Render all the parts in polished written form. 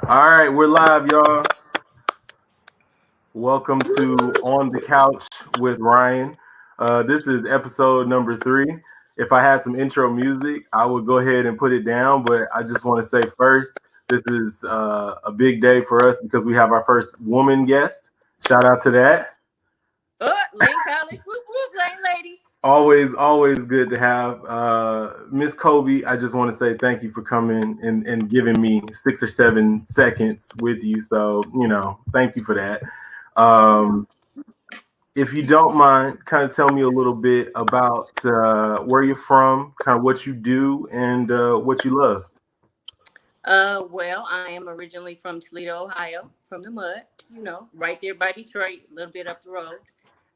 All right, we're live, y'all. Welcome to On the Couch with Ryan. This is episode number 3. If I had some intro music, I would go ahead and put it down, but I just want to say first, this is a big day for us because we have our first woman guest. Shout out to that. Lane College, whoop whoop, Lane lady. Always good to have Miss Colby. I just want to say thank you for coming and giving me 6 or 7 seconds with you. So, thank you for that. Um, if you don't mind, kind of tell me a little bit about where you're from, kind of what you do, and what you love. Well, I am originally from Toledo, Ohio, from the mud, right there by Detroit, a little bit up the road.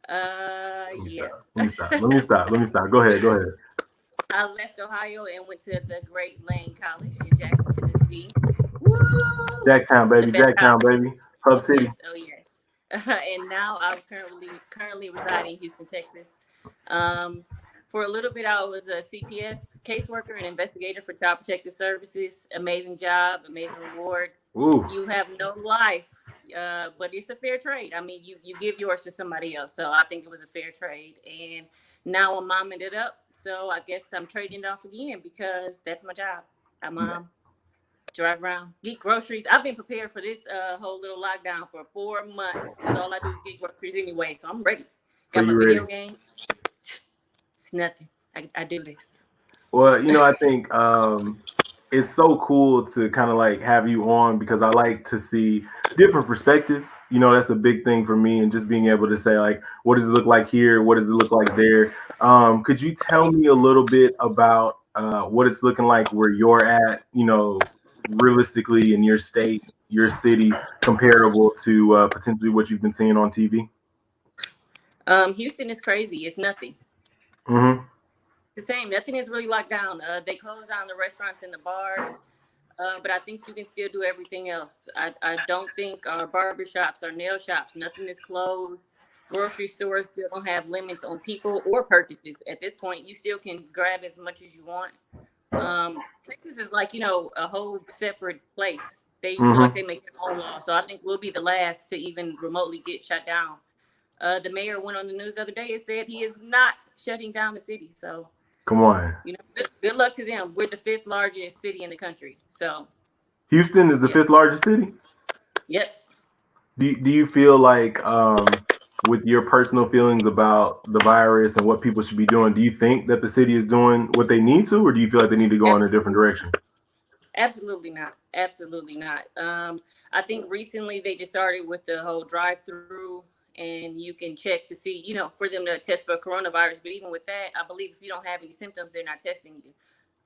Let me Yeah. stop. Let me stop. Let me stop. Let me stop. Go ahead. Go ahead. I left Ohio and went to the Great Lane College in Jackson, Tennessee. Woo! Jacktown, The baby. best Jacktown, college. baby. Hub Oh City. yes, oh yeah. And now I currently reside in Houston, Texas. Um, for a little bit, I was a CPS caseworker and investigator for Child Protective Services. Amazing job, amazing rewards. Ooh. You have no life, but it's a fair trade. I mean, you give yours to somebody else, so I think it was a fair trade. And now I'm momming it up, so I guess I'm trading it off again because that's my job. I'm drive around, get groceries. I've been prepared for this whole little lockdown for 4 months because all I do is get groceries anyway. So I'm ready. So Got my you ready? video game. It's nothing. I do this. Well, I think it's so cool to kind of like have you on because I like to see different perspectives. That's a big thing for me, and just being able to say like, what does it look like here? What does it look like there? Could you tell me a little bit about what it's looking like where you're at? Realistically in your state, your city, comparable to potentially what you've been seeing on TV. Houston is crazy. It's nothing. Mm-hmm. It's the same. Nothing is really locked down. They close down the restaurants and the bars. But I think you can still do everything else. I don't think our barber shops, our nail shops, nothing is closed. Grocery stores still don't have limits on people or purchases. At this point, you still can grab as much as you want. Texas is like, a whole separate place. They feel like Mm-hmm. they make their own law. So I think we'll be the last to even remotely get shut down. The mayor went on the news the other day and said he is not shutting down the city. So, Come on. good luck to them. We're the fifth largest city in the country. So, Houston is the yeah. fifth largest city. Yep. Do you feel like, with your personal feelings about the virus and what people should be doing, do you think that the city is doing what they need to, or do you feel like they need to go in a different direction? Absolutely not. Absolutely not. I think recently they just started with the whole drive-through, and you can check to see, for them to test for coronavirus. But even with that, I believe if you don't have any symptoms, they're not testing you.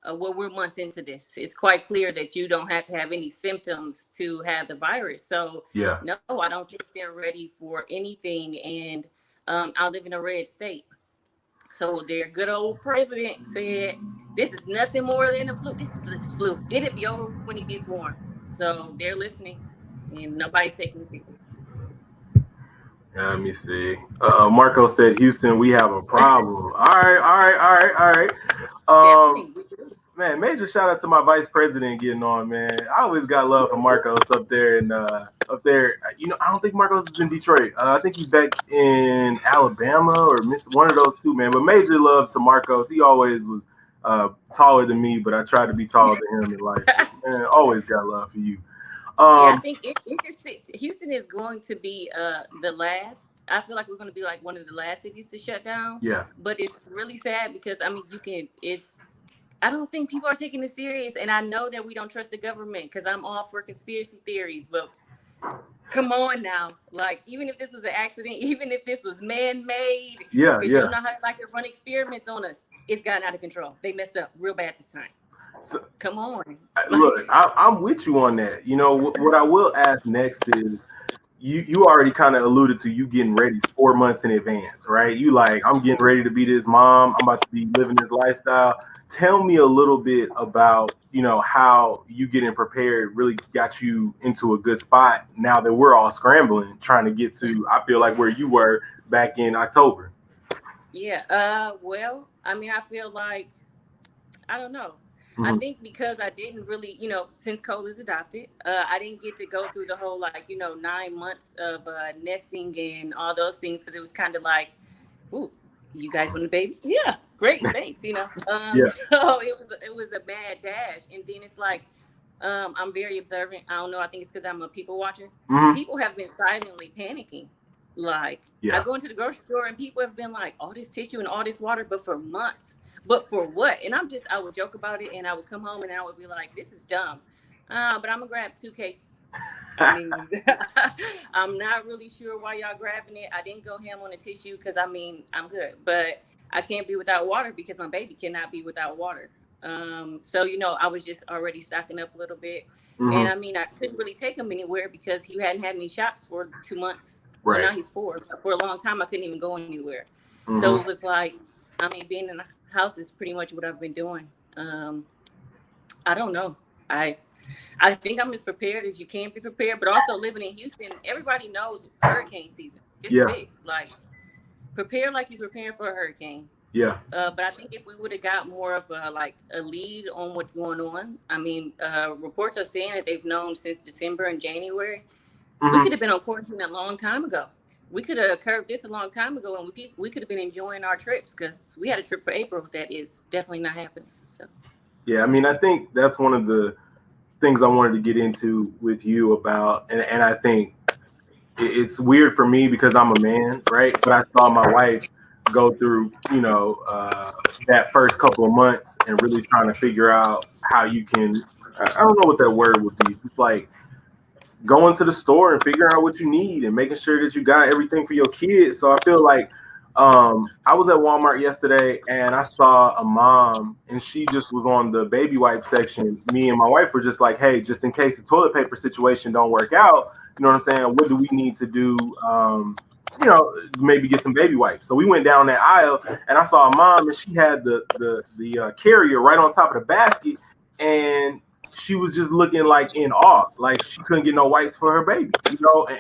Well, we're months into this. It's quite clear that you don't have to have any symptoms to have the virus. So, Yeah. no, I don't think they're ready for anything. And I live in a red state. So their good old president said, "This is nothing more than a flu. This is the flu. It'll be over when it gets warm." So they're listening, and nobody's taking it serious. Let me see. Marco said, "Houston, we have a problem." All right, all right, all right, all right. Um, Definitely, we do. Man, major shout out to my vice president getting on, man. I always got love for Marcos up there and up there. I don't think Marcos is in Detroit. I think he's back in Alabama or miss one of those two, man. But major love to Marcos. He always was taller than me, but I tried to be taller than him in life. But, man, always got love for you. Yeah, I Um, think Houston is going to be the last. I feel like we're going to be like one of the last cities to shut down. yeah, But it's really sad because I mean, you can. It's I don't think people are taking it serious, and I know that we don't trust the government because I'm all for conspiracy theories. But come on now, like even if this was an accident, even if this was man-made, yeah, because you yeah. know how they like to run experiments on us, it's gotten out of control. They messed up real bad this time. So, Come on, look, like I'm with you on that. What I will ask next is you already kind of alluded to you getting ready 4 months in advance, right? You like, I'm getting ready to be this mom. I'm about to be living this lifestyle. Tell me a little bit about, how you getting prepared really got you into a good spot now that we're all scrambling, trying to get to, I feel like where you were back in October. yeah. Well, I mean, I feel like I don't know. I think because I didn't really, since Cole is adopted, I didn't get to go through the whole, like, 9 months of nesting and all those things, because it was kind of like, ooh, you guys want a baby? Yeah, great, thanks. Yeah. So it was a mad dash, and then it's like, I'm very observant. I don't know. I think it's because I'm a people watcher. Hmm. People have been silently panicking. Like, I Yeah. go into the grocery store and people have been like, all this tissue and all this water, but for months. But for what? And I would joke about it, and I would come home and I would be like, this is dumb. But I'm gonna grab 2 cases. I mean, I'm not really sure why y'all grabbing it. I didn't go ham on the tissue because, I mean, I'm good, but I can't be without water because my baby cannot be without water. So I was just already stocking up a little bit, and Hmm. I mean, I couldn't really take him anywhere because he hadn't had any shots for 2 months. Well, Right. now he's 4. But for a long time, I couldn't even go anywhere. So Hmm. it was like, I mean, being in the house is pretty much what I've been doing. I don't know. I I think I'm as prepared as you can be prepared, but also living in Houston, everybody knows hurricane season. This is Yeah. it. Like, prepare like you're preparing for a hurricane. Yeah. But I think if we would have got more of a lead on what's going on, I mean, reports are saying that they've known since December and January. We Hmm. could have been on quarantine a long time ago. We could have curved this a long time ago, and we could have been enjoying our trips, because we had a trip for April that is definitely not happening. So Yeah. I mean, I think that's one of the things I wanted to get into with you about, and I think it's weird for me because I'm a man, right? But I saw my wife go through, that first couple of months and really trying to figure out how you can. I don't know what that word would be. It's like going to the store and figuring out what you need and making sure that you got everything for your kids. So I feel like I was at Walmart yesterday and I saw a mom and she just was on the baby wipe section. Me and my wife were just like, hey, just in case the toilet paper situation don't work out, you know what I'm saying? What do we need to do? Maybe get some baby wipes. So we went down that aisle and I saw a mom and she had the carrier right on top of the basket, and she was just looking like in awe, like she couldn't get no wipes for her baby,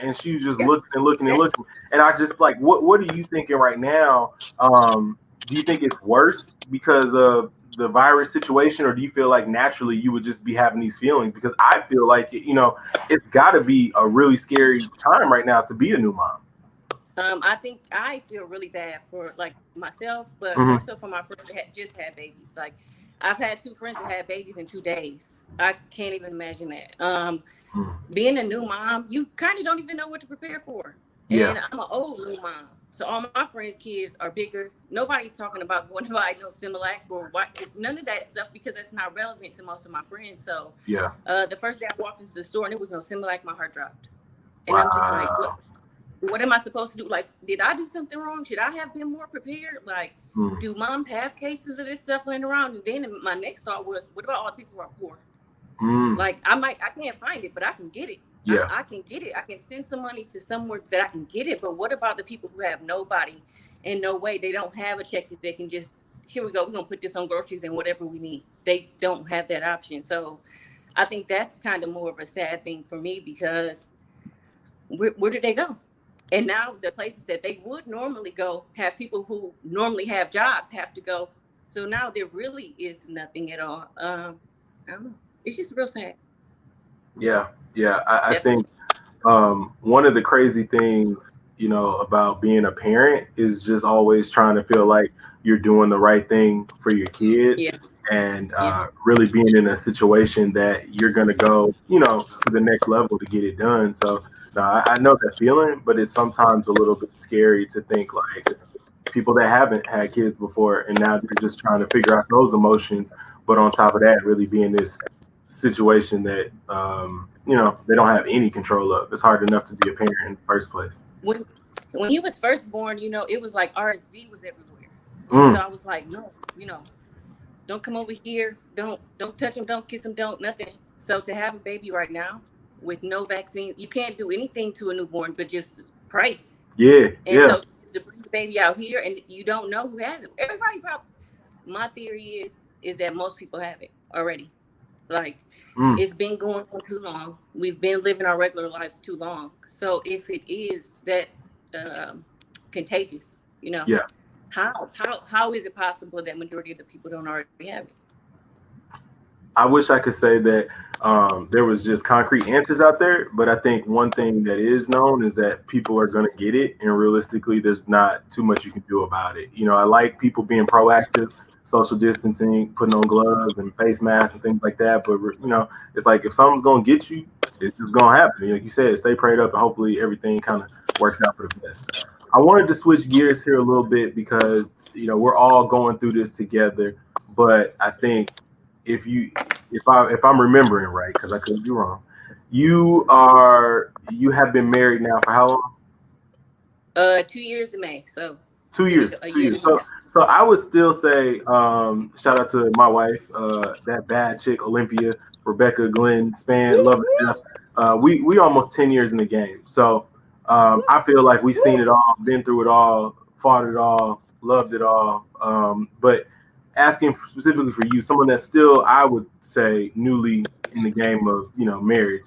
and she was just yeah, looking and looking and looking. And I just like, what are you thinking right now? Do you think it's worse because of the virus situation, or do you feel like naturally you would just be having these feelings? Because I feel like it's got to be a really scary time right now to be a new mom. I think I feel really bad for, like, myself, but more Hmm. so for my friends that just had babies. Like, I've had 2 friends that had babies in 2 days. I can't even imagine that. Being a new mom, you kind of don't even know what to prepare for. Yeah. And I'm an old new mom, so all my friends' kids are bigger. Nobody's talking about going to buy no Similac or what, none of that stuff, because that's not relevant to most of my friends. So, Yeah. the first day I walked into the store and it was no Similac, my heart dropped, and I'm just like, Wow. what am I supposed to do? Like, did I do something wrong? Should I have been more prepared? Like, Mm. do moms have cases of this stuff laying around? And then my next thought was, what about all the people who are poor? Mm. Like, I can't find it, but I can get it. Yeah. I can get it. I can send some money to somewhere that I can get it. But what about the people who have nobody and no way? They don't have a check that they can just, here we go, we're going to put this on groceries and whatever we need. They don't have that option. So I think that's kind of more of a sad thing for me, because where did they go? And now the places that they would normally go have people who normally have jobs have to go. So now there really is nothing at all. I don't know. It's just real sad. Yeah. Yeah. I Definitely. think one of the crazy things, about being a parent is just always trying to feel like you're doing the right thing for your kid, Yeah. and Yeah. really being in a situation that you're going to go, to the next level to get it done. So no, I know that feeling, but it's sometimes a little bit scary to think like people that haven't had kids before and now they're just trying to figure out those emotions, but on top of that really being this situation that they don't have any control of. It's hard enough to be a parent in the first place. When he was first born, it was like RSV was everywhere. And so Mm. I was like, no, don't come over here. Don't touch him, don't kiss him, don't nothing. So to have a baby right now with no vaccine, you can't do anything to a newborn but just pray. Yeah. And Yeah. so to bring the baby out here and you don't know who has it. Everybody probably, my theory is that most people have it already. Like, Mm. it's been going on too long. We've been living our regular lives too long. So if it is that um, contagious, Yeah. how is it possible that majority of the people don't already have it? I wish I could say that there was just concrete answers out there, but I think one thing that is known is that people are going to get it, and realistically, there's not too much you can do about it. I like people being proactive, social distancing, putting on gloves and face masks and things like that. But it's like if something's going to get you, it's just going to happen. Like you said, stay prayed up, and hopefully everything kind of works out for the best. I wanted to switch gears here a little bit because we're all going through this together, but I think if I'm remembering right, because I could be wrong, you have been married now for how long? 2 years in May, so 2 years. a 2 years. year. So I would still say shout out to my wife, that bad chick Olympia, Rebecca Glenn Span, love her to death. We almost 10 years in the game, so I feel like we've seen it all, been through it all, fought it all, loved it all. But asking specifically for you, someone that's still, I would say, newly in the game of marriage,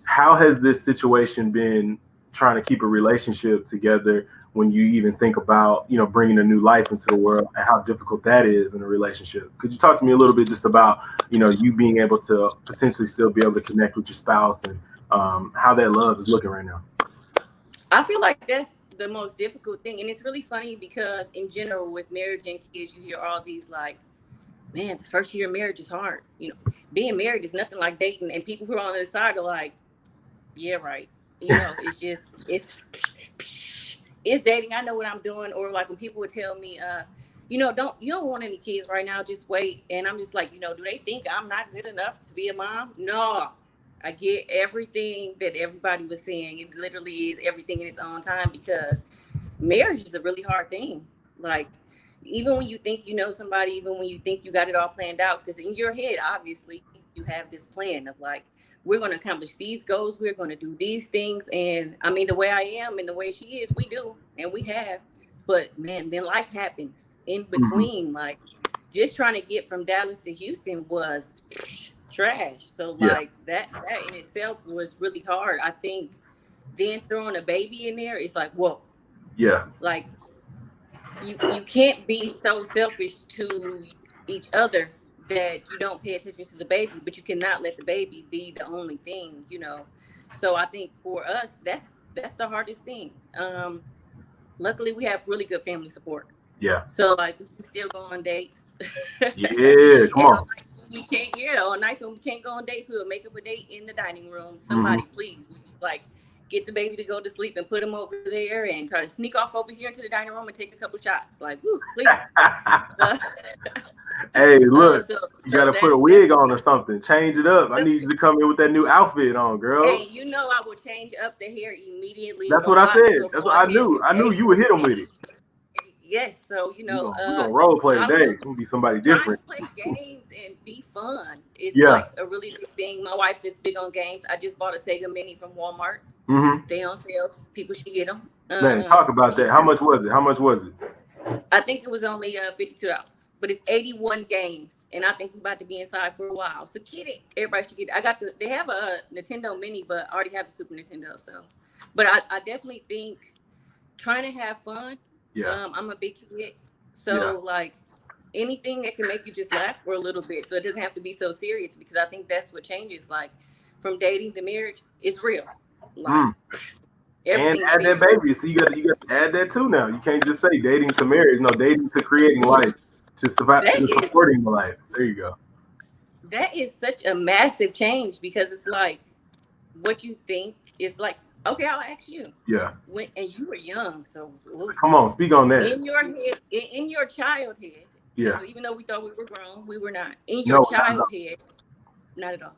how has this situation been trying to keep a relationship together when you even think about bringing a new life into the world and how difficult that is in a relationship? Could you talk to me a little bit just about you being able to potentially still be able to connect with your spouse and how that love is looking right now? I feel like that's the most difficult thing, and it's really funny because in general with marriage and kids, you hear all these like, man, the first year of marriage is hard. Being married is nothing like dating, and people who are on the other side are like, yeah, right. It's just it's dating. I know what I'm doing. Or like when people would tell me, don't want any kids right now, just wait. And I'm just like, do they think I'm not good enough to be a mom? No. I get everything that everybody was saying. It literally is everything in its own time because marriage is a really hard thing. Like, even when you think you know somebody, even when you think you got it all planned out, because in your head, obviously, you have this plan of like, we're going to accomplish these goals, we're going to do these things. And I mean, the way I am and the way she is, we do, and we have. But man, then life happens in Mm-hmm. between. Like, just trying to get from Dallas to Houston was trash. So Yeah, like that in itself was really hard. I think then throwing a baby in there is like, whoa, yeah, like you can't be so selfish to each other that you don't pay attention to the baby, but you cannot let the baby be the only thing. So I think for us, that's the hardest thing. Luckily we have really good family support. yeah, So like we can still go on dates. yeah. Come And on on. nights when we can't, on nights when we can't go on dates, we'll make up a date in the dining room. Hmm. Somebody, please, we just like get the baby to go to sleep and put him over there and try to sneak off over here into the dining room and take a couple shots. Like, woo, please. Uh, Hey, look, so you so got to put a that's wig on or something. Change it up. I need you to come in with that new outfit on, girl. hey, I will change up the hair immediately That's from what I locks said. to a That's what bald I head. knew. I knew Hey, you would hit them with it. yes, so We gonna role play I today. will It's gonna be somebody trying to different. play games and be fun is Yeah. like a really big thing. My wife is big on games. I just bought a Sega Mini from Walmart. Hmm. They on sale. People should get them. Man, talk about that. How much was it? How much was it? I think it was only $52, but it's 81 games, and I think we're about to be inside for a while. So get it. Everybody should get it. They have a Nintendo Mini, but I already have the Super Nintendo. So, but I definitely think trying to have fun. Yeah. I'm a big kid, Yeah. so like anything that can make you just laugh for a little bit, so it doesn't have to be so serious. Because I think that's what changes. Like from dating to marriage, it's real. Mm. Like And everything is add that serious. baby. So you got to add that too now. You can't just say dating to marriage. No, dating to creating life, to survive, That to is supporting the life. There you go. that is such a massive change because it's like what you think is like. Okay, I'll ask you Yeah. when, and you were young, so oof, Come on, speak on that. in your head, in your childhood, Yeah. because even though we thought we were grown, we were not. In your No, not at all. childhood, not at all.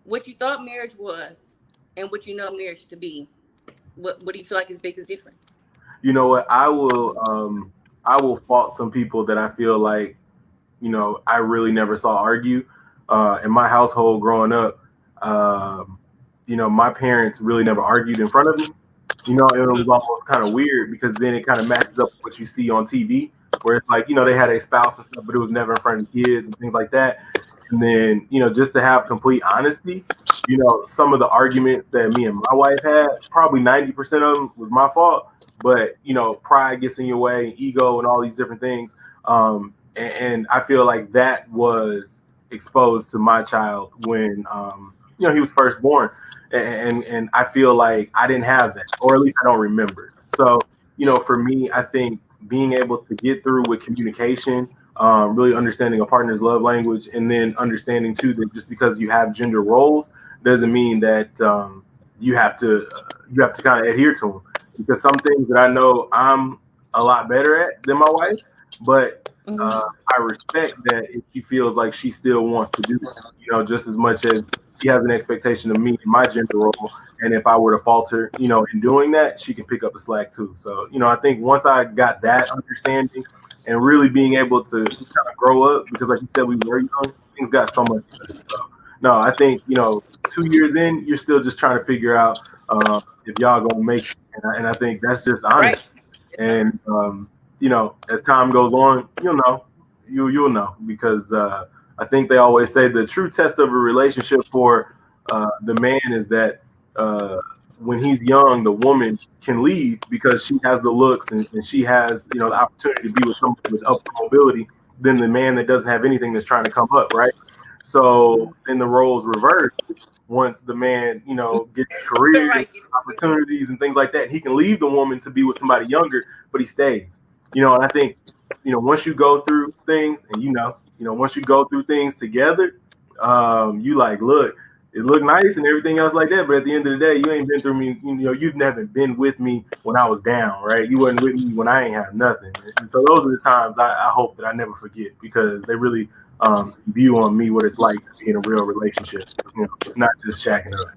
What you thought marriage was and what you know marriage to be, what do you feel like is the biggest difference? You know what? I will fault some people that I feel like I really never saw argue. In my household growing up, um, my parents really never argued in front of me. And it was Mm-hmm. almost kind of weird because then it kind of matches up with what you see on TV, where it's like, they had a spouse and stuff, but it was never in front of the kids and things like that. And then, just to have complete honesty, some of the arguments that me and my wife had, probably 90% of them was my fault. But, pride gets in your way, ego, and all these different things. And I feel like that was exposed to my child when he was first born, and I feel like I didn't have that, or at least I don't remember. So for me, I think being able to get through with communication, really understanding a partner's love language, and then understanding too that just because you have gender roles doesn't mean that you have to kind of adhere to them. Because some things that I know I'm a lot better at than my wife, but uh, Mm-hmm. I respect that if she feels like she still wants to do that, just as much as she has an expectation of me in my gender role. And if I were to falter, in doing that, she can pick up the slack too. So, I think once I got that understanding and really being able to kind of grow up, because like you said, we were young, things got so much better. So, no, I think, 2 years in, you're still just trying to figure out if y'all gonna make it. And I think that's just honest. Right. And as time goes on, you'll know because I think they always say the true test of a relationship for the man is that uh, when he's young, the woman can leave because she has the looks and she has the opportunity to be with somebody with upward mobility than the man that doesn't have anything that's trying to come up, right? So then the roles reverse once the man gets his career Right. opportunities and things like that. He can leave the woman to be with somebody younger, but he stays. And I think, once you go through things and once you go through things together, you like, look, it looked nice and everything else like that, but at the end of the day, you ain't been through me. You've never been with me when I was down, right? You wasn't with me when I ain't have nothing. And so those are the times I hope that I never forget because they really view on me what it's like to be in a real relationship, not just shacking up.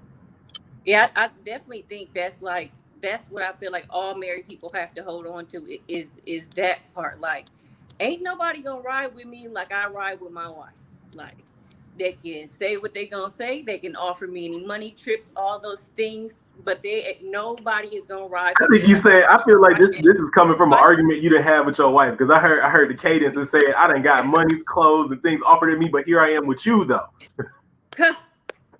Yeah, I definitely think that's what I feel like all married people have to hold on to is that part. Like, ain't nobody gonna ride with me like I ride with my wife. Like, they can say what they gonna say, they can offer me any money, trips, all those things, but nobody is gonna ride I for think me you like said. I feel like I this is coming from an my argument you didn't have with your wife because I heard the cadence and saying I done got money, clothes, and things offered to me, but here I am with you though. cause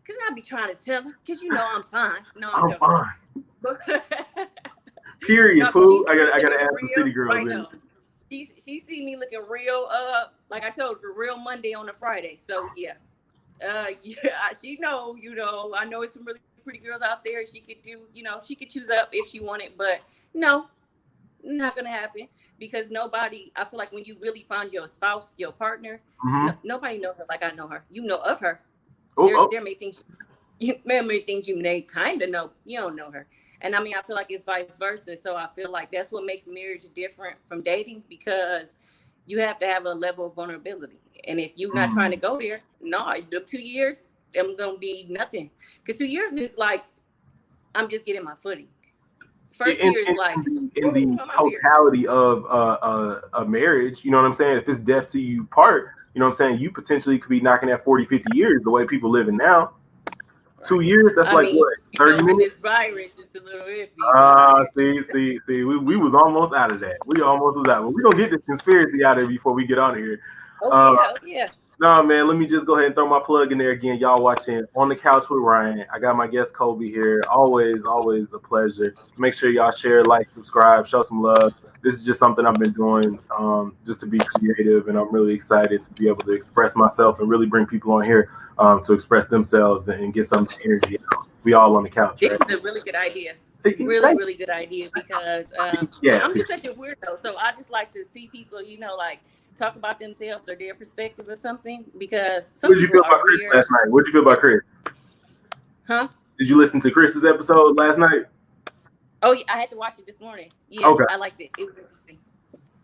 I be trying to tell her, cause I'm fine. No, I'm I'm joking. fine. But Period. no, cause she Pooh. I see got me I got to looking add some real city girls right in. now. She see me looking real like I told her, real Monday on a Friday. So yeah. Yeah, she know, I know it's some really pretty girls out there. She could do, she could choose up if she wanted, but no, not gonna happen because nobody. I feel like when you really find your spouse, your partner, Mm-hmm. nobody knows her like I know her. You know of her. Oh, oh. There may things there may things you may kind of know. You don't know her, and I mean I feel like it's vice versa. So I feel like that's what makes marriage different from dating because you have to have a level of vulnerability, and if you're not trying to Mm. go there, no, the 2 years I'm gonna be nothing because 2 years is like I'm just getting my footing. First in, year is in, like, in the I'm out here. totality of a marriage, you know what I'm saying? If it's death to you part, you know what I'm saying? You potentially could be knocking at 40, 50 years the way people living now. Right. 2 years, that's I like mean, what, 30 with minutes? this virus, it's a little iffy, but See, we was almost out of that. We almost was out. But we're gonna get this conspiracy out of it before we get on here. oh Uh, yeah, oh yeah. No, man, let me just go ahead and throw my plug in there again. Y'all watching On the Couch with Ryan. I got my guest Colby here. Always a pleasure. Make sure y'all share, like, subscribe, show some love. This is just something I've been doing just to be creative, and I'm really excited to be able to express myself and really bring people on here to express themselves and get some energy out. We all on the couch, This right? is a really good idea. Thank Really, you. really good idea because Yes. I'm just such a weirdo. So I just like to see people, like talk about themselves or their perspective of something because What some did you people feel are about Chris weird. last night? What did you feel about Chris? Huh? Did you listen to Chris's episode last night? Oh, yeah, I had to watch it this morning. Yeah, Okay. I liked it. It was interesting.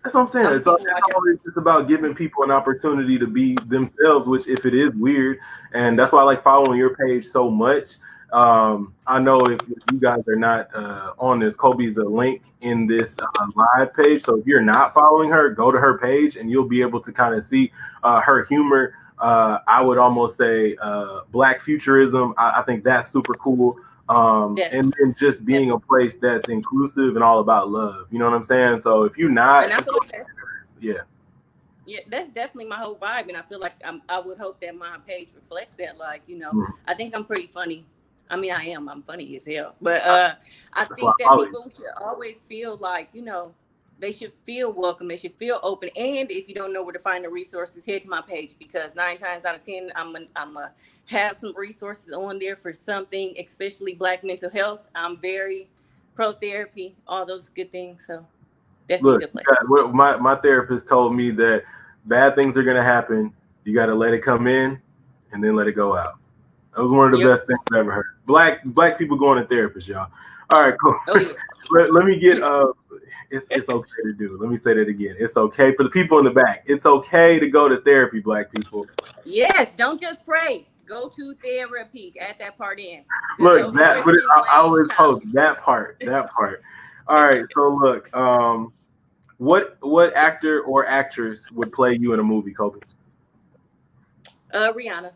That's what I'm saying. I'm a It's, people it's watcher. always just about giving people an opportunity to be themselves, which if it is weird, and that's why I like following your page so much. I know if you guys are not on this, Kobe's a link in this live page. So if you're not following her, go to her page and you'll be able to kind of see her humor. I would almost say Black futurism. I think that's super cool. And Definitely, then just being a definitely. place that's inclusive and all about love. You know what I'm saying? So if you're not, And I feel like that's yeah. yeah, that's definitely my whole vibe. And I feel like I would hope that my page reflects that. Like, Mhm. I think I'm pretty funny. I mean, I am. I'm funny as hell. But I That's why think I that follow you. people should always feel like, they should feel welcome. They should feel open. And if you don't know where to find the resources, head to my page, because 9 times out of 10, I'm have some resources on there for something, especially Black mental health. I'm very pro therapy, all those good things. So definitely a Look, good place. my therapist told me that bad things are gonna happen. You got to let it come in, and then let it go out. That was one of the Yep. best things I ever heard. Black people going to therapists, y'all. All right, cool. Oh yeah. Let me get it's okay to do. Let me say that again. It's okay for the people in the back. It's okay to go to therapy, Black people. Yes. Don't just pray. Go to therapy. Add that part in, because Look, those that but Christian I way always post childish. that part. That part. All right. So look, what actor or actress would play you in a movie, Kobe? Rihanna.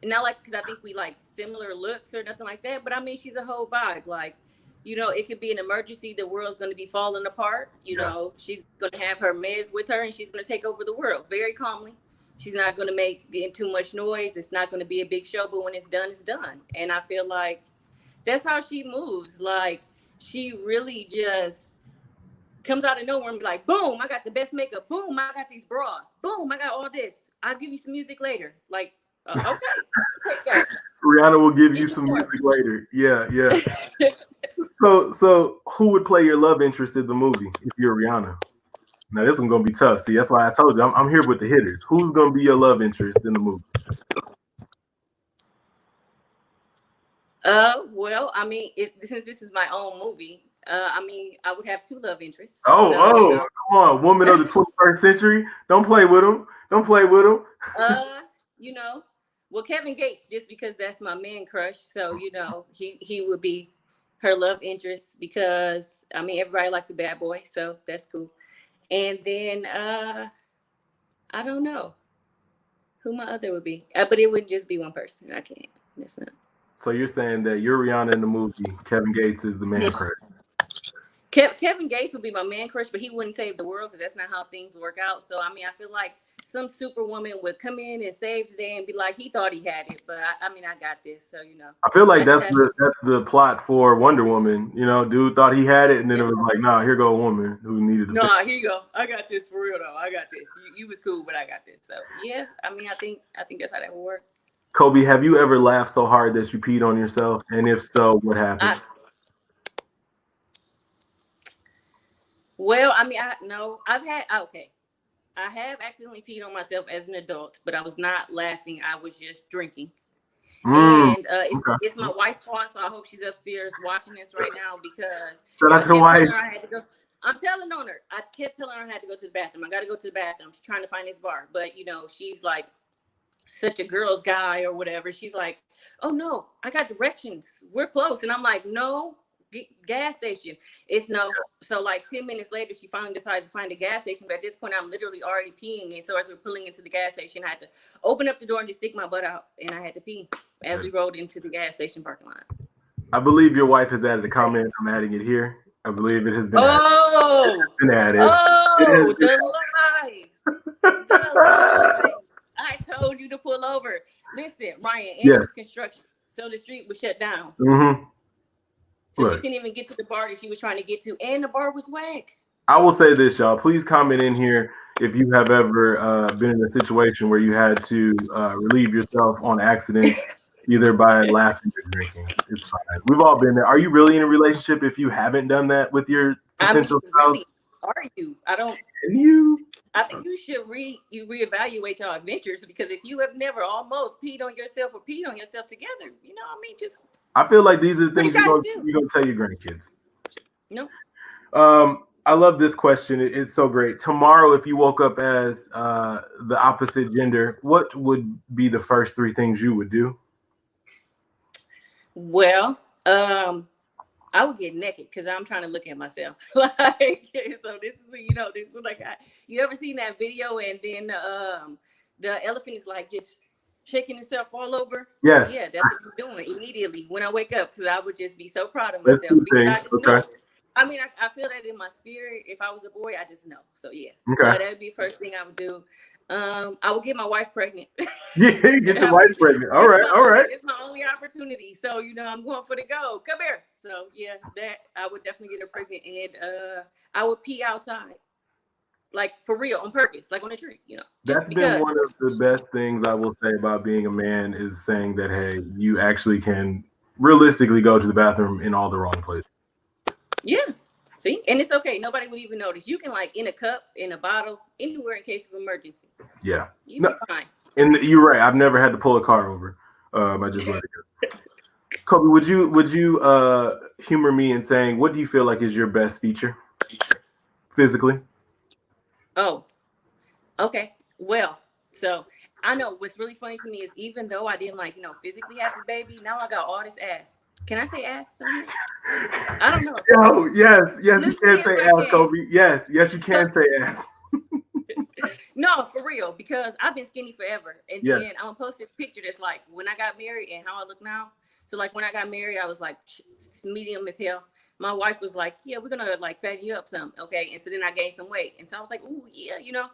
And not like, because I think we like similar looks or nothing like that, but I mean, she's a whole vibe. Like, it could be an emergency. The world's going to be falling apart. Yeah. She's going to have her meds with her, and she's going to take over the world very calmly. She's not going to make too much noise. It's not going to be a big show, but when it's done, it's done. And I feel like that's how she moves. Like, she really just comes out of nowhere and be like, boom, I got the best makeup. Boom, I got these bras. Boom, I got all this. I'll give you some music later. Like, okay. Rihanna will give you Get some your music later. Yeah, yeah. So who would play your love interest in the movie if you're Rihanna? Now this one's gonna be tough. See, that's why I told you I'm here with the hitters. Who's gonna be your love interest in the movie? Well, I mean, since this is my own movie, I mean, I would have two love interests. Oh, So, oh, come on, woman of the 21st century. Don't play with them. Don't play with them. uh, you know, well, Kevin Gates, just because that's my man crush. So, he would be her love interest, because I mean, everybody likes a bad boy, so that's cool. And then, I don't know who my other would be, but it wouldn't just be one person. I can't. That's not. So you're saying that you're Rihanna in the movie. Kevin Gates is the man crush. Kevin Gates would be my man crush, but he wouldn't save the world, because that's not how things work out. So I mean, I feel like some superwoman would come in and save the day and be like, he thought he had it, but I mean, I got this. So I feel like I just that's have to. the plot for Wonder Woman. You know, dude thought he had it, and then it was like, nah, here go a woman who needed to fix. No, here you go. I got this for real though. I got this. You was cool, but I got this. So yeah, I mean, I think that's how that would work. Kobe, have you ever laughed so hard that you peed on yourself? And if so, what happened? I Well, I mean, I no, I've had okay. I have accidentally peed on myself as an adult, but I was not laughing. I was just drinking. Mm, And it's okay. my wife's fault, so I hope she's upstairs watching this right now, because Shout I out to the kept telling wife. her I had to go. I'm telling on her. I kept telling her I had to go to the bathroom. I got to go to the bathroom. She's trying to find this bar, but she's like such a girl's guy or whatever. She's like, "Oh no, I got directions. We're close," and I'm like, "No." Gas station. It's no. So like 10 minutes later, she finally decides to find a gas station. But at this point, I'm literally already peeing. And so as we're pulling into the gas station, I had to open up the door and just stick my butt out. And I had to pee as we rode into the gas station parking lot. I believe your wife has added a comment. I'm adding it here. I believe it has been added. Oh, Been added. oh, the lies. The lies. I told you to pull over. Listen, Ryan, and it Yes. was construction. So the street was shut down. Mm-hmm. So she Look, couldn't even get to the bar that she was trying to get to. And the bar was whack. I will say this, y'all. Please comment in here if you have ever been in a situation where you had to relieve yourself on accident, either by laughing or drinking. It's fine. We've all been there. Are you really in a relationship if you haven't done that with your I mean, potential really, spouse? are you? I don't. Can you? I think you should reevaluate your adventures, because if you have never almost peed on yourself or peed on yourself together, I mean, just I feel like these are the what do things you guys do? you're gonna tell your grandkids. No. I love this question. It's so great. Tomorrow, if you woke up as the opposite gender, what would be the first three things you would do? Well, I would get naked because I'm trying to look at myself. Like, so this is like, you ever seen that video, and then the elephant is like just shaking itself all over? Yes. Yeah, that's what I'm doing immediately when I wake up, because I would just be so proud of That's myself, two because things. I just Okay. know. I mean, I feel that in my spirit. If I was a boy, I just know. So yeah, Okay. that would be the first thing I would do. I would get my wife pregnant. Yeah, get your I wife mean, pregnant. All right. All right. it's my only opportunity. So, I'm going for the go. Come here. So yeah, that I would definitely get her pregnant, and I would pee outside. like for real, on purpose, like on a tree, just That's been one because. of the best things I will say about being a man is saying that hey, you actually can realistically go to the bathroom in all the wrong places. Yeah. See, and it's okay. Nobody would even notice. You can like in a cup, in a bottle, anywhere in case of emergency. Yeah. You No, be fine. and you're right. I've never had to pull a car over. I just let it go. Kobe, would you humor me in saying what do you feel like is your best feature physically? Oh, okay. Well, so I know what's really funny to me is even though I didn't like, physically have the baby, now I got all this ass. Can I say ass on here? I don't know. Yo, yes, Let you me see can if say I ass, can. Kobe. Yes, you can say ass. No, for real, because I've been skinny forever. And Yes. then I'm gonna post this picture that's like when I got married and how I look now. So like when I got married, I was like medium as hell. My wife was like, "Yeah, we're gonna like fatten you up some, okay?" And so then I gained some weight, and so I was like, "Ooh, yeah."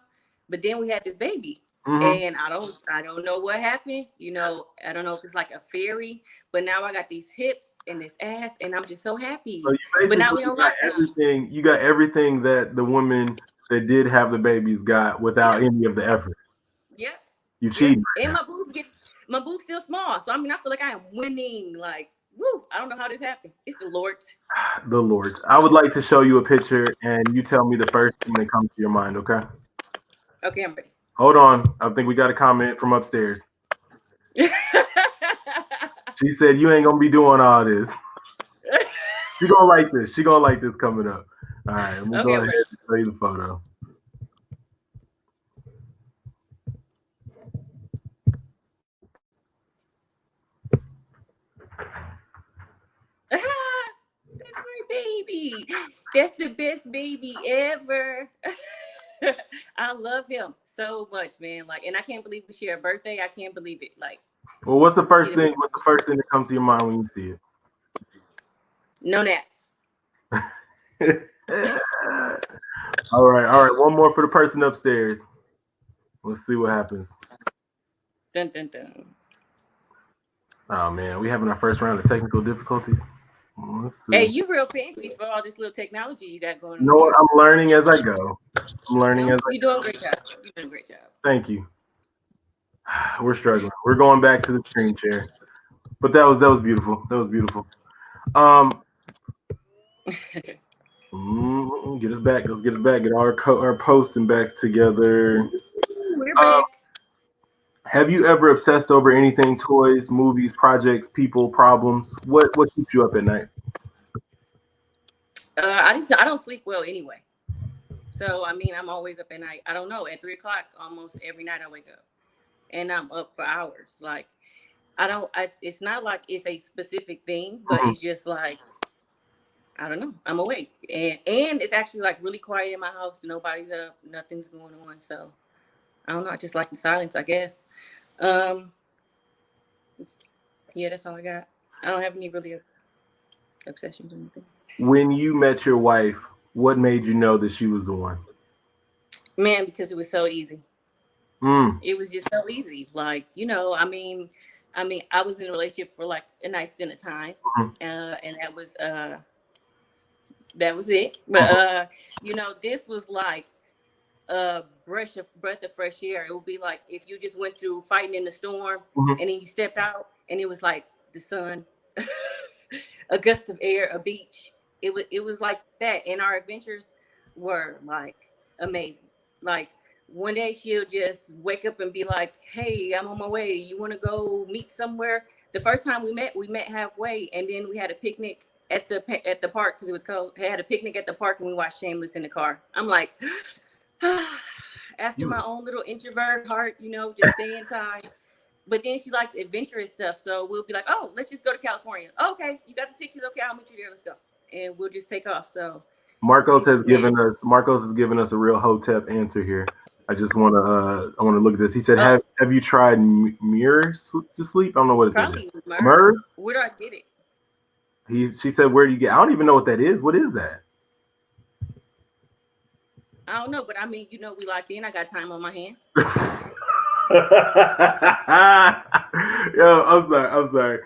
But then we had this baby, Mm-hmm. and I don't know what happened. I don't know if it's like a fairy, but now I got these hips and this ass, and I'm just so So happy. you But now basically we on got lockdown. everything. You got everything that the women that did have the babies got without Yeah. any of the effort. Yep. You Yep. cheating And right my boobs still small. So I mean I feel like I am winning. Like, woo, I don't know how this happened. It's the Lord's. now. The Lord. I would like to show you a picture, and you tell me the first thing that comes to your mind. Okay. Okay, I'm ready. Hold on. I think we got a comment from upstairs. She said you ain't gonna be doing all this. She gonna like this. She gonna like this coming up. All right, I'm gonna go Okay, I'm ahead ready. and show you the photo. That's my baby. That's the best baby ever. I love him so much, man. Like, and I can't believe we share a birthday. I can't believe it. Like, Well, what's the first get him thing? What's the first thing that comes to your mind when you see no naps. it? All right, all right. One more for the person upstairs. Let's see what happens. Dun dun dun. Oh man, we having our first round of technical difficulties. Let's Hey, see. you real fancy for all this little technology you got going You on know what? here. I'm learning as I go. I'm learning No, as I you're doing a great job. You're doing a great job. Thank you. We're struggling. We're going back to the screen share. But that was beautiful. That was beautiful. Um, get us back. Let's get us back. Get our posts and back together. We're Um, back. have you ever obsessed over anything? Toys, movies, projects, people, problems? What keeps you up at night? I don't sleep well anyway. So I mean, I'm always up at night. I don't know. At 3 o'clock, almost every night I wake up, and I'm up for hours. Like I don't. It's not like it's a specific thing, but Mhm. it's just like I don't know. I'm awake, and it's actually like really quiet in my house. Nobody's up. Nothing's going on. So I don't know. I just like the silence, I guess. Um, yeah, that's all I got. I don't have any really obsessions or anything. When you met your wife, what made you know that she was the one? Man, because it was so easy. Mm. It was just so easy. Like, I mean, I was in a relationship for like a nice stint of time. Mhm. And that was it. But Mhm. this was like a breath of fresh air. It would be like if you just went through fighting in the storm Mhm. and then you stepped out and it was like the sun, a gust of air, a beach. It was like that. And our adventures were like amazing. Like one day she'll just wake up and be like, "Hey, I'm on my way. You want to go meet somewhere?" The first time we met halfway, and then we had a picnic at the park because it was cold. Had a picnic at the park and we watched Shameless in the car. I'm like, after You my own little introvert heart, just stay inside. But then she likes adventurous stuff. So we'll be like, oh, let's just go to California. Oh, okay, you got the ticket. Okay, I'll meet you there. Let's go. And we'll just take off. So man. Marcos has given us a real hotep answer here. I want to look at this. He said, Oh, have you tried mirrors to sleep? I don't know what it is. probably Myrrh. Myrrh? Where do I get it? She said, where do you get? I don't even know what that is. What is that? I don't know, but I mean, we locked in. I got time on my hands. Yo, I'm sorry.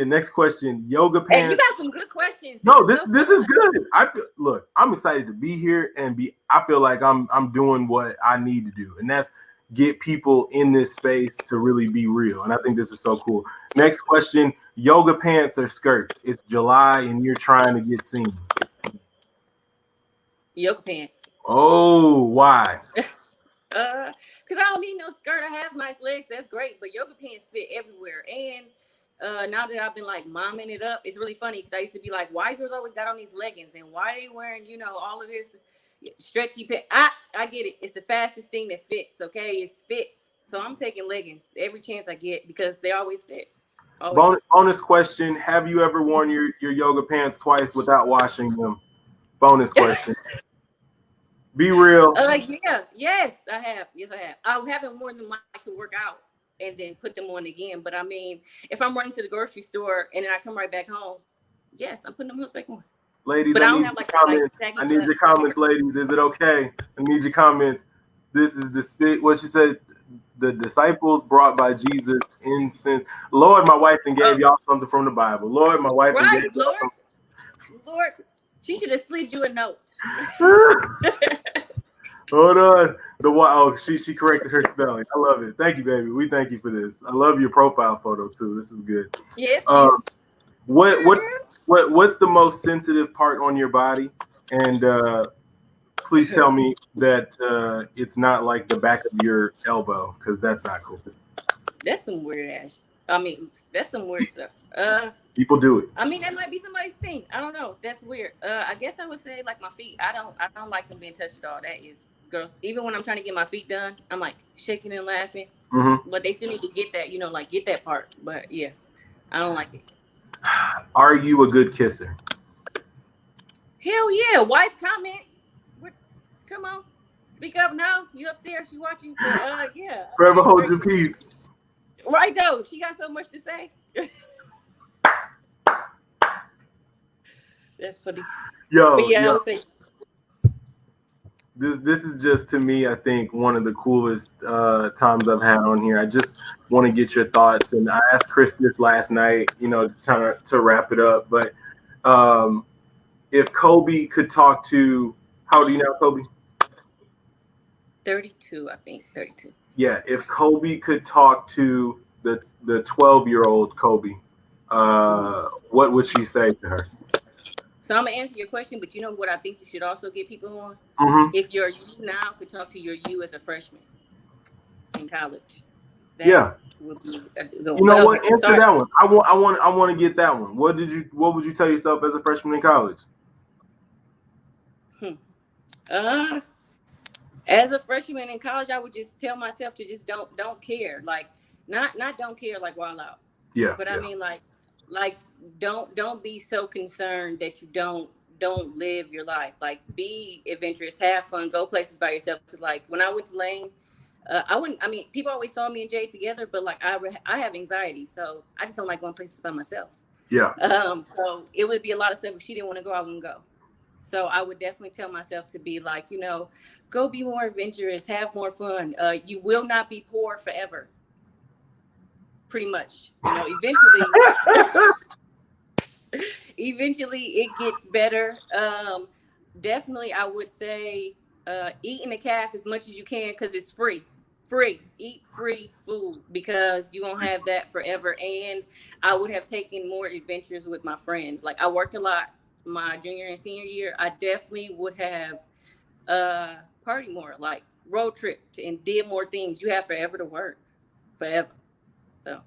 Next question. Yoga Hey, you pants. got some good questions. questions. This No, is this so this is fun. good. Look, I'm excited to be here and be. I feel like I'm doing what I need to do, and that's get people in this space to really be real. And I think this is so cool. Next question: yoga pants or skirts? It's July, and you're trying to get seen. Yoga pants. Oh, why? Because I don't need no skirt. I have nice legs. That's great. But yoga pants fit everywhere. And now that I've been like momming it up, it's really funny because I used to be like, why girls always got on these leggings and why are they wearing, all of this stretchy pants? I get it. It's the fastest thing that fits. Okay, it fits. So I'm taking leggings every chance I get because they always fit. Bonus, Always. bonus question: have you ever worn your yoga pants twice without washing them? Bonus question. Be real. Yeah, yes, I have. Yes, I have. I haven't worn them like to work out and then put them on again. But I mean, if I'm running to the grocery store and then I come right back home, yes, I'm putting them hooks back on. Ladies, But I I don't need have your like comments. saggy I need butt. your comments, ladies. Is it okay? I need your comments. This is the spit. What she said. The disciples brought by Jesus in sin. Lord, my wife and gave Oh, y'all something from the Bible. Lord, my wife and gave right, y'all Lord, Lord, she should have slid you a note. something. Hold on. She corrected her spelling. I love it. Thank you, baby. We thank you for this. I love your profile photo too. This is good. Yeah, it's cute. Um, what Yeah, what girl. what's the most sensitive part on your body? And please tell me that it's not like the back of your elbow because that's not cool. That's some weird ass. I mean, oops, that's some weird stuff. People do it. I mean, that might be somebody's thing. I don't know. That's weird. I guess I would say like my feet. I don't like them being touched at all. That is girls. Even when I'm trying to get my feet done, I'm like shaking and laughing. Hmm. But they still need to get that, like get that part. But yeah, I don't like it. Are you a good kisser? Hell yeah, wife comment. What? Come on, speak up now. You upstairs? You watching? But yeah, Forever I'm a hold great your kisser. peace. Right though, she got so much to say. That's funny. But Yo, yeah, I yo, would say this is just to me, I think one of the coolest times I've had on here. I just want to get your thoughts, and I asked Chris this last night, to wrap it up. But um, if Kobe could talk to, how old are you now, Kobe? 32. I think 32. Yeah, if Kobe could talk to the 12-year-old Kobe, Mhm. what would she say to her? So I'm gonna answer your question, but you know what I think you should also get people on? Hmm. If your you now could talk to your you as a freshman in college, that Yeah. would be a good You one. know But what? okay, Answer sorry. that one. I want to get that one. What would you tell yourself as a freshman in college? Hmm. Uh, as a freshman in college, I would just tell myself to just don't care, like not don't care like wild out, Yeah, but I yeah. mean like don't be so concerned that you don't live your life. Like be adventurous, have fun, go places by yourself. Because like when I went to Lane, I wouldn't. I mean, people always saw me and Jay together, but like I have anxiety, so I just don't like going places by myself. Yeah. So it would be a lot of stuff. If she didn't want to go, I wouldn't go. So I would definitely tell myself to be like, go be more adventurous, have more fun. You will not be poor forever. Pretty much, eventually it gets better. Definitely, I would say eating the calf as much as you can because it's free. Free. Eat free food because you won't have that forever. And I would have taken more adventures with my friends. Like I worked a lot my junior and senior year. I definitely would have party more, like road tripped and did more things. You have forever to work. Forever. So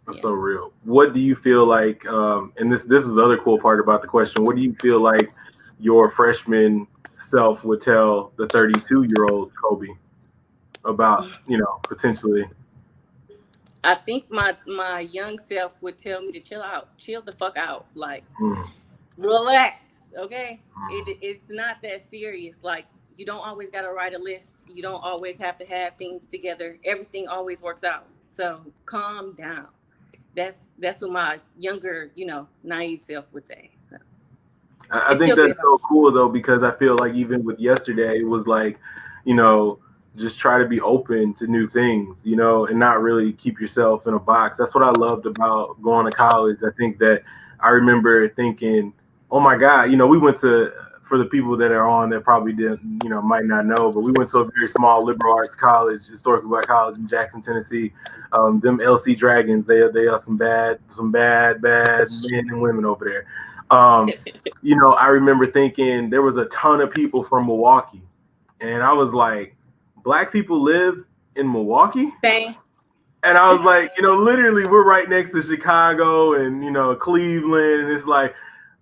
That's yeah. so real. What do you feel like? And this was the other cool part about the question. What do you feel like your freshman self would tell the 32-year-old Kobe about, potentially? I think my young self would tell me to chill out, chill the fuck out, like Mm, relax, okay? mm. It's not that serious. Like you don't always got to write a list. You don't always have to have things together. Everything always works out. So calm down. That's what my younger, naive self would say. So I it's think still good that's advice. so cool though, because I feel like even with yesterday, it was like, you know, just try to be open to new things, and not really keep yourself in a box. That's what I loved about going to college. I think that I remember thinking, Oh my God! We went to, for the people that are on that probably didn't, might not know, but we went to a very small liberal arts college, historically black college in Jackson, Tennessee. Them LC Dragons, they are some bad men and women over there. I remember thinking there was a ton of people from Milwaukee, and I was like, black people live in Milwaukee. Same. And I was like, literally, we're right next to Chicago and Cleveland, and it's like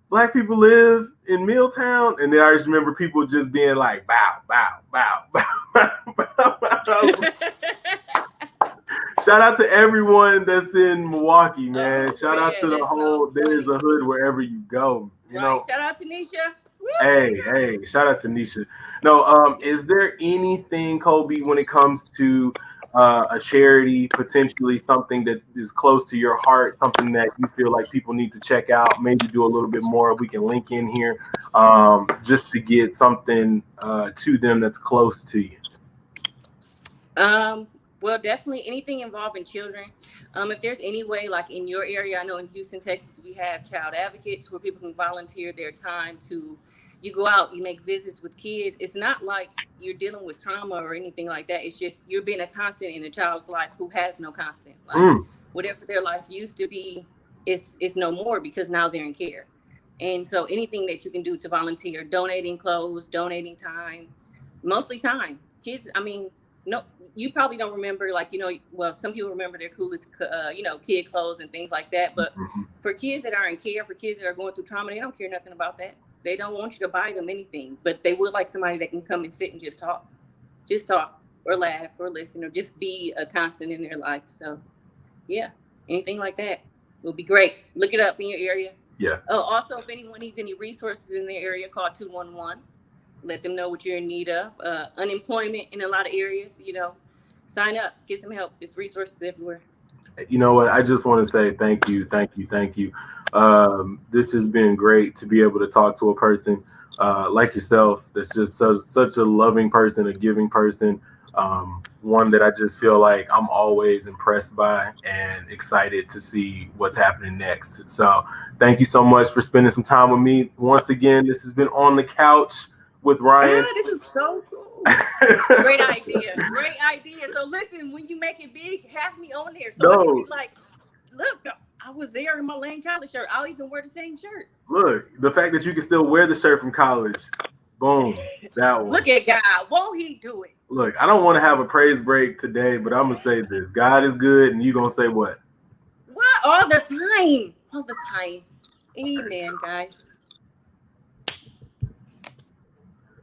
black people live in Milltown, and then I just remember people just being like, bow, bow, bow, bow, bow, bow. Shout out to everyone that's in Milwaukee, man. Shout out to the that's whole. so There's a hood wherever you go. Right. Shout out to Nisha. Hey, shout out to Nisha. No, is there anything, Colby, when it comes to a charity, potentially something that is close to your heart, something that you feel like people need to check out, maybe do a little bit more? We can link in here just to get something to them that's close to you. Well, definitely anything involving children. If there's any way, like in your area, I know in Houston, Texas, we have child advocates where people can volunteer their time to, you go out, you make visits with kids. It's not like you're dealing with trauma or anything like that. It's just you're being a constant in a child's life who has no constant. Like whatever their life used to be, it's no more because now they're in care. And so anything that you can do to volunteer, donating clothes, donating time, mostly time. Kids, I mean, no, you probably don't remember, like, well, some people remember their coolest, kid clothes and things like that. But for kids that are in care, for kids that are going through trauma, they don't care nothing about that. They don't want you to buy them anything, but they would like somebody that can come and sit and just talk or laugh or listen or just be a constant in their life. So, yeah, anything like that will be great. Look it up in your area. Yeah. Also, if anyone needs any resources in their area, call 211. Let them know what you're in need of. Unemployment in a lot of areas, sign up, get some help. There's resources everywhere. You know what? I just want to say thank you. This has been great to be able to talk to a person like yourself that's just such a loving person, a giving person, one that I just feel like I'm always impressed by and excited to see what's happening next. So thank you so much for spending some time with me. Once again, this has been On the Couch with Ryan. This is so cool. Great idea. So listen, when you make it big, have me on there so I can be like, look, I was there in my Lane College shirt. I'll even wear the same shirt. Look, the fact that you can still wear the shirt from college. Boom. That one. Look at God. Won't he do it? Look, I don't want to have a praise break today, but I'm going to say this. God is good, and you're going to say what? What? All the time. Amen, guys.